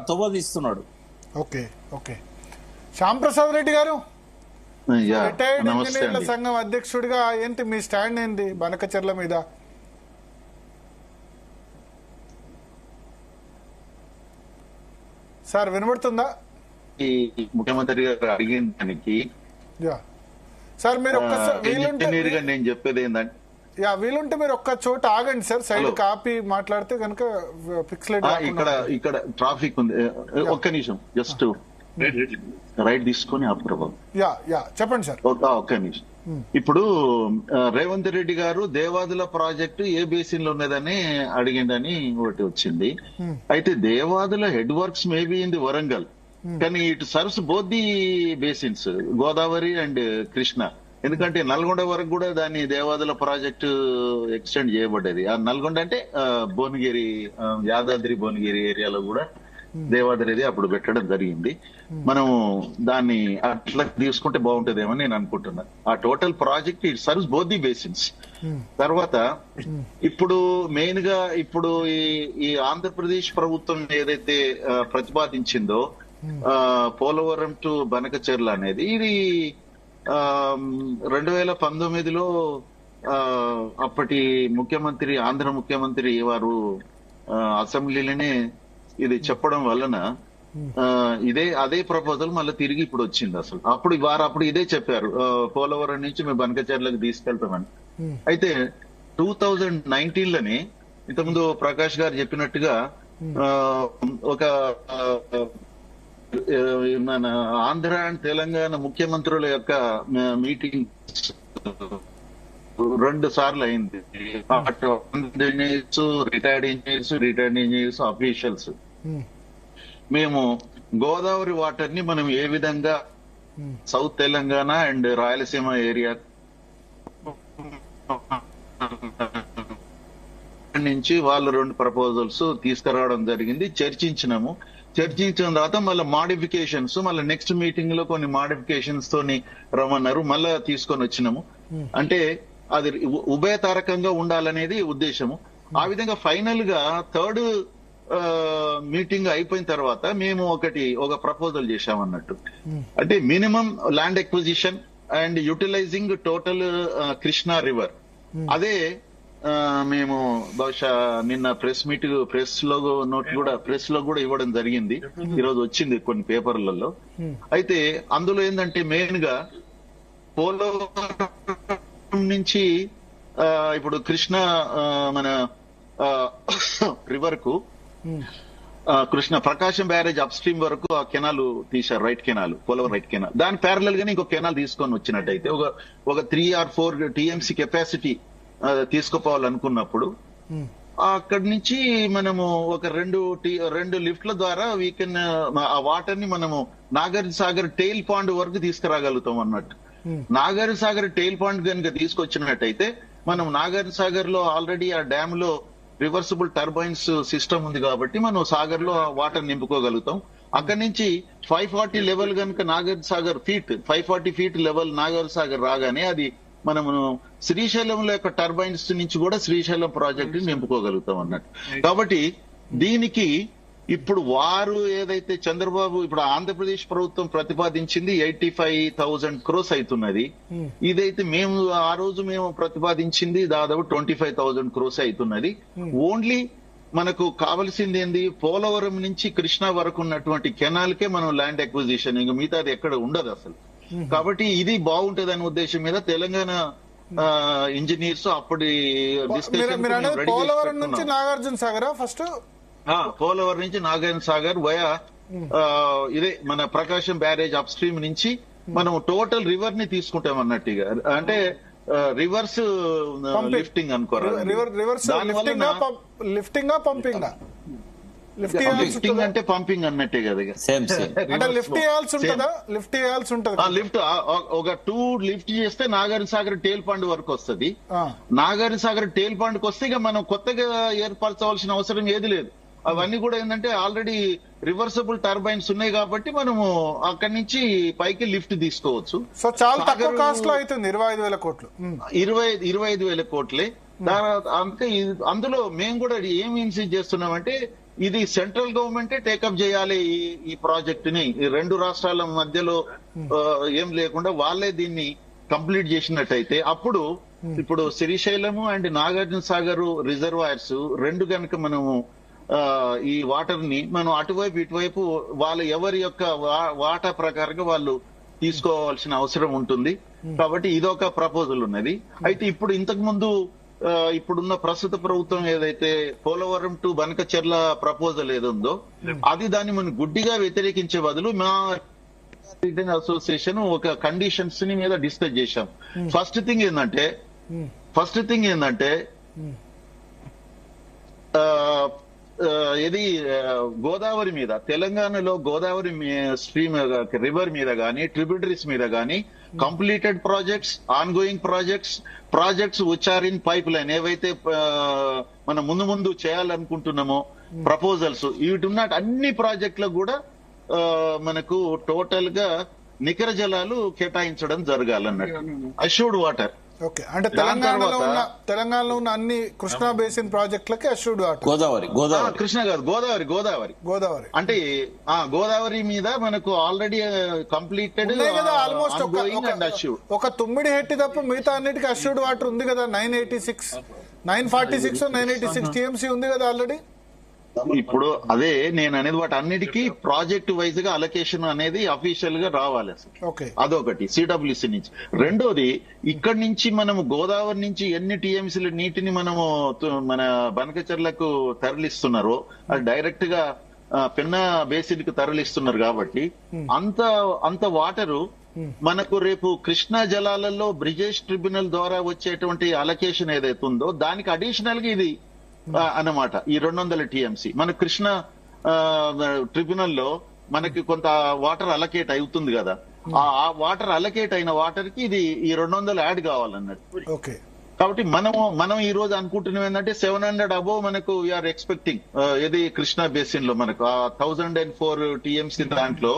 తొవ్వదీస్తున్నాడు. Okay okay. Shyam Prasad Reddy గారు, retired ఇంజనీర్ల సంఘం అధ్యక్షుడిగా ఏంటి మీ స్టాండ్ ఏంటి బనకచెర్ల మీద? సార్ వినబడుతుందా? ముఖ్యమంత్రి గారు అడిగిన దానికి సార్ మీరు నేను చెప్పేది ఏంటంటే, వీలుంటే మీరు ఒక్క చోట ఆగండి సార్, సైడ్ కాపీ మాట్లాడితే కనుక ఫిక్స్ లైట్. ఇక్కడ ట్రాఫిక్ ఉంది, ఒక్క నిమిషం జస్ట్ రైట్ తీసుకొని అప్రభావం. చెప్పండి సార్. ఒక్క నిమిషం. ఇప్పుడు రేవంత్ రెడ్డి గారు దేవాదుల ప్రాజెక్టు ఏ బేసిన్ లో ఉన్నదని అడిగిందని ఒకటి వచ్చింది. అయితే Devadula head works maybe in the Warangal, కానీ it serves both the basins, Godavari and Krishna. ఎందుకంటే నల్గొండ వరకు కూడా దాన్ని దేవాదుల ప్రాజెక్టు ఎక్స్టెండ్ చేయబడ్డది. ఆ నల్గొండ అంటే భువనగిరి, యాదాద్రి భువనగిరి ఏరియాలో కూడా దేవాదులది అప్పుడు పెట్టడం జరిగింది. మనం దాన్ని అట్లా తీసుకుంటే బాగుంటుందేమో నేను అనుకుంటున్నా. ఆ total project it serves both the basins. తర్వాత ఇప్పుడు మెయిన్ గా ఇప్పుడు ఈ ఆంధ్రప్రదేశ్ ప్రభుత్వం ఏదైతే ప్రతిపాదించిందో పోలవరం టు బనకచెర్ల అనేది, ఇది 2019లో అప్పటి ముఖ్యమంత్రి, ఆంధ్ర ముఖ్యమంత్రి వారు అసెంబ్లీలోనే ఇది చెప్పడం వలన అదే ప్రపోజల్ మళ్ళీ తిరిగి ఇప్పుడు వచ్చింది. అసలు అప్పుడు ఇదే చెప్పారు, పోలవరం నుంచి మేము బనకచెర్లకు తీసుకెళ్తామని. అయితే 2019లోనే ఇంతకుముందు ప్రకాష్ గారు చెప్పినట్టుగా ఒక మన ఆంధ్ర అండ్ తెలంగాణ ముఖ్యమంత్రుల యొక్క మీటింగ్ 2 సార్లు అయింది. రిటైర్డ్ ఇంజనీర్స్ అఫీషియల్స్ మేము గోదావరి వాటర్ ని మనం ఏ విధంగా south Telangana and Rayalaseema area నుంచి వాళ్ళు 2 ప్రపోజల్స్ తీసుకురావడం జరిగింది. చర్చించిన తర్వాత మళ్ళీ మాడిఫికేషన్స్, మళ్ళీ నెక్స్ట్ మీటింగ్ లో కొన్ని మాడిఫికేషన్స్ తోని రమ్మన్నారు, మళ్ళా తీసుకొని వచ్చినాము. అంటే అది ఉభయతారకంగా ఉండాలనేది ఉద్దేశము. ఆ విధంగా ఫైనల్ గా 3rd మీటింగ్ అయిపోయిన తర్వాత మేము ఒక ప్రపోజల్ చేశామన్నట్టు. అంటే minimum land acquisition and utilizing total Krishna river. అదే మేము బహుశా నిన్న ప్రెస్ లో కూడా ఇవ్వడం జరిగింది, ఈరోజు వచ్చింది కొన్ని పేపర్లలో. అయితే అందులో ఏంటంటే మెయిన్ గా పోలవరం నుంచి ఇప్పుడు కృష్ణ మన రివర్ కు కృష్ణ ప్రకాశం బ్యారేజ్ అప్ స్ట్రీమ్ వరకు ఆ కెనాల్ తీశారు, right canal, Polavaram right canal. దాని ప్యారలల్ గానే ఇంకో కెనాల్ తీసుకొని వచ్చినట్టయితే ఒక 3 or 4 టీఎంసీ కెపాసిటీ తీసుకుపోవాలనుకున్నప్పుడు అక్కడి నుంచి మనము ఒక 2 లిఫ్ట్ల ద్వారా వీ కెన్ ఆ వాటర్ ని మనము నాగార్జున సాగర్ టెయిల్ పాండ్ వరకు తీసుకురాగలుగుతాం అన్నట్టు. నాగార్జున సాగర్ టెయిల్ పాండ్ కనుక తీసుకొచ్చినట్టయితే మనం నాగార్జున సాగర్ లో ఆల్రెడీ ఆ డ్యామ్ లో రివర్సిబుల్ టర్బైన్స్ సిస్టమ్ ఉంది కాబట్టి మనం సాగర్ లో వాటర్ నింపుకోగలుగుతాం. అక్కడి నుంచి 540 లెవెల్ కనుక నాగార్జున సాగర్ 540 ఫీట్ లెవెల్ నాగార్జున సాగర్ రాగానే అది మనము శ్రీశైలంలో యొక్క టర్బైన్స్ నుంచి కూడా శ్రీశైలం ప్రాజెక్టు నింపుకోగలుగుతాం అన్నట్టు. కాబట్టి దీనికి ఇప్పుడు వారు ఏదైతే చంద్రబాబు, ఇప్పుడు ఆంధ్రప్రదేశ్ ప్రభుత్వం ప్రతిపాదించింది 85,000 crores అవుతున్నది. ఇదైతే ఆ రోజు మేము ప్రతిపాదించింది దాదాపు 25,000 crores అవుతున్నది. ఓన్లీ మనకు కావాల్సింది ఏంది, పోలవరం నుంచి కృష్ణా వరకు ఉన్నటువంటి కెనాల్ కే మనం ల్యాండ్ అక్విజిషన్, ఇంకా మిగతాది ఎక్కడ ఉండదు అసలు. కాబట్టి ఇది బాగుంటది అనే ఉద్దేశం మీద తెలంగాణ ఇంజనీర్స్ అప్పటి పోలవరం నుంచి నాగార్జున సాగర్ ఫస్ట్ పోలవరం నుంచి నాగార్జున సాగర్ వయా ఇదే మన ప్రకాశం బ్యారేజ్ అప్ స్ట్రీమ్ నుంచి మనం టోటల్ రివర్ ని తీసుకుంటాం అన్నట్టుగా. అంటే రివర్స్ లిఫ్టింగ్ అనుకోరా, లిఫ్టింగ్ అంటే పంపింగ్ అన్నట్టే కదా. లిఫ్ట్ ఒక 2 లిఫ్ట్ చేస్తే నాగార్జున సాగర్ టేల్ పాండ్ వరకు వస్తుంది. నాగార్జున సాగర్ టేల్ పాండ్కి వస్తే ఇక మనం కొత్తగా ఏర్పరచవలసిన అవసరం ఏది లేదు. అవన్నీ కూడా ఏంటంటే ఆల్రెడీ రివర్సబుల్ టర్బైన్స్ ఉన్నాయి కాబట్టి మనము అక్కడి నుంచి పైకి లిఫ్ట్ తీసుకోవచ్చు. సో చాలా తక్కువ కాస్ట్ లో అవుతుంది, 25,000 కోట్లు, 25,000 కోట్లే. అందుకే అందులో మేము కూడా ఏం ఇన్సిస్ట్ చేస్తున్నామంటే ఇది సెంట్రల్ గవర్నమెంటే టేకప్ చేయాలి ఈ ప్రాజెక్ట్ ని. ఈ రెండు రాష్ట్రాల మధ్యలో ఏం లేకుండా వాళ్ళే దీన్ని కంప్లీట్ చేసినట్టయితే అప్పుడు ఇప్పుడు శ్రీశైలము అండ్ నాగార్జున సాగర్ రిజర్వాయర్స్ రెండు కనుక మనము ఈ వాటర్ ని మనం అటువైపు ఇటువైపు వాళ్ళ ఎవరి యొక్క వాటా ప్రకారంగా వాళ్ళు తీసుకోవాల్సిన అవసరం ఉంటుంది. కాబట్టి ఇదొక ప్రపోజల్ ఉన్నది. అయితే ఇప్పుడు ఇంతకు ముందు ఇప్పుడున్న ప్రస్తుత ప్రభుత్వం ఏదైతే పోలవరం టు బనకచెర్ల ప్రపోజల్ ఏదుందో అది దాన్ని మనం గుడ్డిగా వ్యతిరేకించే బదులు మా అసోసియేషన్ ఒక కండిషన్స్ ని మీద డిస్కస్ చేశాం. ఫస్ట్ థింగ్ ఏంటంటే ఇది గోదావరి మీద, తెలంగాణలో గోదావరి స్ట్రీమ్ రివర్ మీద గానీ ట్రిబ్యూటరీస్ మీద గానీ completed projects, ongoing projects which are in pipeline ఏవైతే మనం ముందు చేయాలనుకుంటున్నామో ప్రపోజల్స్ వీటి ఉన్న అన్ని ప్రాజెక్టులకు కూడా మనకు టోటల్ గా నికర జలాలు కేటాయించడం జరగాలన్నట్టు. Assured water. ఓకే, అంటే తెలంగాణలో ఉన్న అన్ని కృష్ణా బేసిన్ ప్రాజెక్టులకి అష్యూర్డ్ వాటర్. గోదావరి కృష్ణ కాదు, గోదావరి అంటే గోదావరి మీద మనకు ఆల్రెడీ కంప్లీటెడ్ ఆల్మోస్ట్ ఒక తుమ్మిడి హెట్టి తప్ప మిగతా అన్నిటికీ అష్యూర్డ్ వాటర్ ఉంది కదా. 946 టీఎంసీ ఉంది కదా ఆల్రెడీ. ఇప్పుడు అదే నేను అనేది వాటి అన్నిటికీ ప్రాజెక్ట్ వైజ్ గా అలొకేషన్ అనేది అఫీషియల్ గా రావాలి అసలు. అదొకటి సిడబ్ల్యూసీ నుంచి. రెండోది ఇక్కడి నుంచి మనము గోదావరి నుంచి ఎన్ని టీఎంసీల నీటిని మనము మన బనకచెర్లకు తరలిస్తున్నారో అది డైరెక్ట్ గా పెన్నా బేసిన్ కు తరలిస్తున్నారు. కాబట్టి అంత వాటరు మనకు రేపు కృష్ణా జలాలలో బ్రిజేష్ ట్రిబ్యునల్ ద్వారా వచ్చేటువంటి అలొకేషన్ ఏదైతే ఉందో దానికి అడిషనల్ గా ఇది అన్నమాట. ఈ 200 టీఎంసీ మన కృష్ణ ట్రిబ్యునల్ లో మనకి కొంత వాటర్ అలకేట్ అవుతుంది కదా. ఆ వాటర్ అలకేట్ అయిన వాటర్ కి ఇది ఈ 200 యాడ్ కావాలన్నట్టు. కాబట్టి మనం ఈ రోజు అనుకుంటున్నాం ఏంటంటే 700 అబోవ్ మనకు వీఆర్ ఎక్స్పెక్టింగ్. ఇది కృష్ణా బేసిన్ లో మనకు 1004 టీఎంసీ దాంట్లో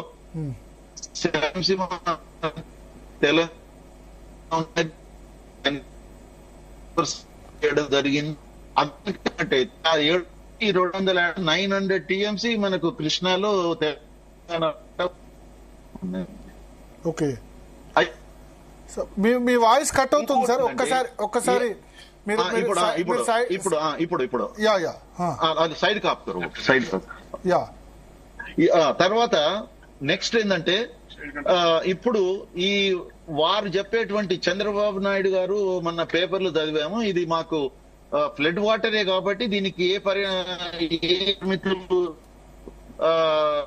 జరిగింది. 900 టీఎంసీ మనకు కృష్ణాలో. ఓకే, మీ వాయిస్ కట్ అవుతుంది సార్. ఒక్కసారి ఇప్పుడు అది సైడ్ కాపుతారు. తర్వాత నెక్స్ట్ ఏంటంటే ఇప్పుడు ఈ వారు చెప్పేటువంటి చంద్రబాబు నాయుడు గారు మొన్న పేపర్లు చదివాము, ఇది మాకు ఫ్లడ్ వాటరే కాబట్టి దీనికి ఏ పరిమితులు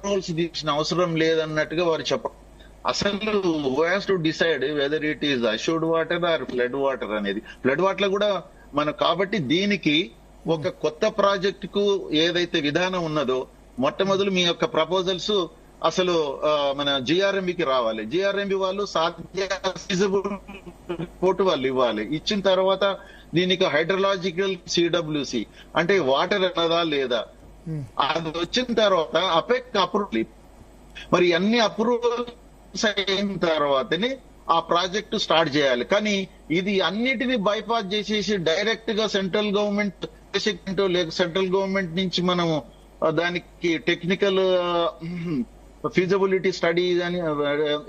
రూల్స్ తీసిన అవసరం లేదన్నట్టుగా వారు చెప్పారు. అసలు who has to decide whether it is assured water or flood water అనేది. ఫ్లడ్ వాటర్ కూడా కాబట్టి దీనికి ఒక కొత్త ప్రాజెక్ట్ కు ఏదైతే విధానం ఉన్నదో మొట్టమొదలు మీ యొక్క ప్రపోజల్స్ అసలు మన జిఆర్ఎంబికి రావాలి. జిఆర్ఎంబి వాళ్ళు ఫీజిబుల్ రిపోర్ట్ వాళ్ళు ఇవ్వాలి. ఇచ్చిన తర్వాత దీనికి హైడ్రలాజికల్ సిడబ్ల్యూసి అంటే వాటర్ అన్నదా లేదా అది వచ్చిన తర్వాత అపెక్ అప్రూవల్. మరి అన్ని అప్రూవల్స్ అయిన తర్వాతనే ఆ ప్రాజెక్టు స్టార్ట్ చేయాలి. కానీ ఇది అన్నిటినీ బైపాస్ చేసేసి డైరెక్ట్ గా సెంట్రల్ గవర్నమెంట్ సెంట్రల్ గవర్నమెంట్ నుంచి మనము దానికి టెక్నికల్ ఫీజిబిలిటీ స్టడీ అని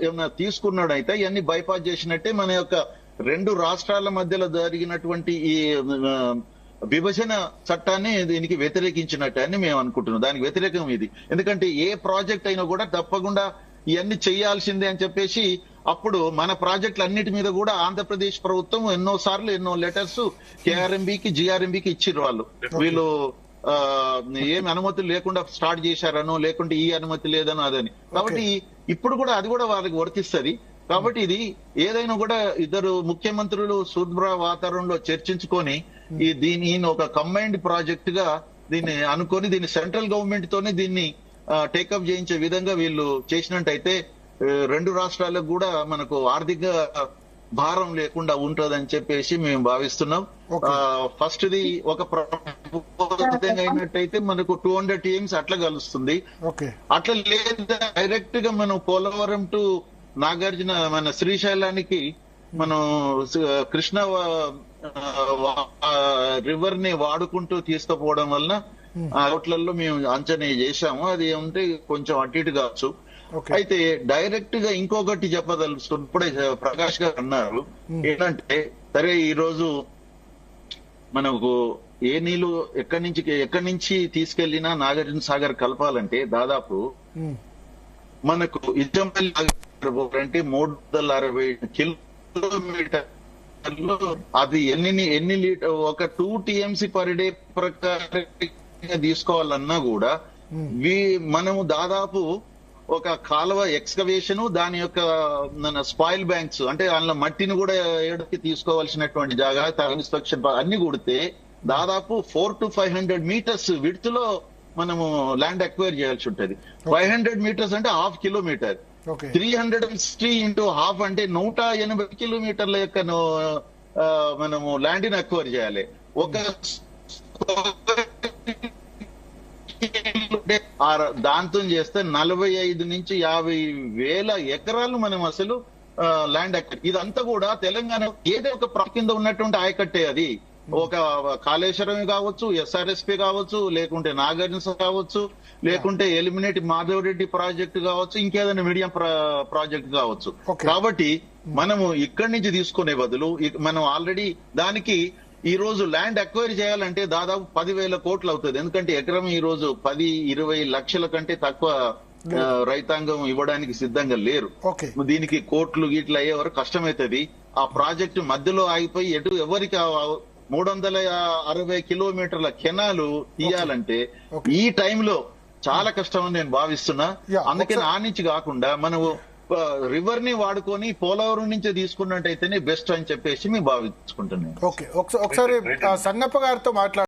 ఏమైనా తీసుకున్నాడైతే ఇవన్నీ బైపాస్ చేసినట్టే. మన యొక్క రెండు రాష్ట్రాల మధ్యలో జరిగినటువంటి ఈ విభజన చట్టాన్ని దీనికి వ్యతిరేకించినట్టే అని మేము అనుకుంటున్నాం. దానికి వ్యతిరేకం ఇది. ఎందుకంటే ఏ ప్రాజెక్ట్ అయినా కూడా తప్పకుండా ఇవన్నీ చేయాల్సిందే అని చెప్పేసి అప్పుడు మన ప్రాజెక్టులు అన్నిటి మీద కూడా ఆంధ్రప్రదేశ్ ప్రభుత్వం ఎన్నో లెటర్స్ కేఆర్ఎంబికి జిఆర్ఎంబికి ఇచ్చిర్రు. వీళ్ళు ఏమి అనుమతులు లేకుండా స్టార్ట్ చేశారనో లేకుంటే ఈ అనుమతి లేదనో అదని. కాబట్టి ఇప్పుడు కూడా అది కూడా వాళ్ళకి వర్తిస్తుంది. కాబట్టి ఇది ఏదైనా కూడా ఇద్దరు ముఖ్యమంత్రులు శుభ్ర వాతావరణంలో చర్చించుకొని దీని ఒక కంబైన్డ్ ప్రాజెక్ట్ గా దీన్ని అనుకొని దీన్ని సెంట్రల్ గవర్నమెంట్ తోనే దీన్ని టేకప్ చేయించే విధంగా వీళ్ళు చేసినట్టయితే రెండు రాష్ట్రాలకు కూడా మనకు ఆర్థిక భారం లేకుండా ఉంటుందని చెప్పేసి మేము భావిస్తున్నాం. ఫస్ట్ ది ఒక అయినట్టయితే మనకు 200 టీఎంస్ అట్లా కలుస్తుంది. అట్లా లేదా డైరెక్ట్ గా మనం పోలవరం టు నాగార్జున మన శ్రీశైలానికి మనం కృష్ణ రివర్ ని వాడుకుంటూ తీసుకుపోవడం వలన ఆ రోడ్లలో మేము అంచనా చేశాము. అది ఉంటే కొంచెం అటు ఇటు కావచ్చు. ఓకే. అయితే డైరెక్ట్ గా ఇంకొకటి చెప్పదలుచుకుని ఇప్పుడే ప్రకాష్ గారు అన్నారు ఏంటంటే, సరే ఈ రోజు మనకు ఏ నీళ్లు ఎక్కడి నుంచి తీసుకెళ్లినా నాగార్జున సాగర్ కలపాలంటే దాదాపు మనకు ఇజ్జంపల్లి అంటే 360 కిలోమీటర్లు. అది ఎన్ని లీటర్ ఒక 2 టీఎంసీ పర్ డే ప్రకారంగా తీసుకోవాలన్నా కూడా మనము దాదాపు ఒక కాలువ ఎక్స్కవేషన్, దాని యొక్క మన స్పాయిల్ బ్యాంక్స్ అంటే అందులో మట్టిని కూడా ఏడుకి తీసుకోవాల్సినటువంటి జాగ్రత్త, ఇన్స్పెక్షన్ అన్ని కూడితే దాదాపు 400 to 500 మీటర్స్ విడ్త్ లో మనము ల్యాండ్ అక్వైర్ చేయాల్సి ఉంటది. 500 మీటర్స్ అంటే 1/2 కిలోమీటర్. 360 into half అంటే 180 కిలోమీటర్ల యొక్క మనము ల్యాండ్ ని అక్వైర్ చేయాలి. ఒక దాంతో చేస్తే 45 నుంచి 50 వేల ఎకరాలు మనం అసలు ల్యాండ్ ఇదంతా కూడా తెలంగాణ ఏదో ఒక కింద ఉన్నటువంటి ఆయకట్టే. అది ఒక కాళేశ్వరం కావచ్చు, ఎస్ఆర్ఎస్పీ కావచ్చు, లేకుంటే నాగార్జున కావచ్చు, లేకుంటే ఎలిమినేట్ మాధవరెడ్డి ప్రాజెక్టు కావచ్చు, ఇంకేదైనా మీడియం ప్రాజెక్ట్ కావచ్చు. కాబట్టి మనము ఇక్కడి నుంచి తీసుకునే బదులు మనం ఆల్రెడీ దానికి ఈ రోజు ల్యాండ్ అక్వైర్ చేయాలంటే దాదాపు 10,000 కోట్లు అవుతుంది. ఎందుకంటే ఎకరం ఈ రోజు 10-20 లక్షల కంటే తక్కువ రైతాంగం ఇవ్వడానికి సిద్ధంగా లేరు. దీనికి కోట్లు గీట్లు అయ్యే వరకు కష్టమవుతుంది. ఆ ప్రాజెక్టు మధ్యలో ఆగిపోయి ఎవరికి 360 కిలోమీటర్ల కెనాలు తీయాలంటే ఈ టైంలో చాలా కష్టం అని నేను భావిస్తున్నా. అందుకని ఆ నుంచి కాకుండా మనము రివర్ ని వాడుకొని పోలవరం నుంచి తీసుకున్నట్టయితేనే బెస్ట్ అని చెప్పేసి మేము భావించుకుంటున్నాం. ఓకే, ఒకసారి సంగప్ప గారితో మాట్లాడు.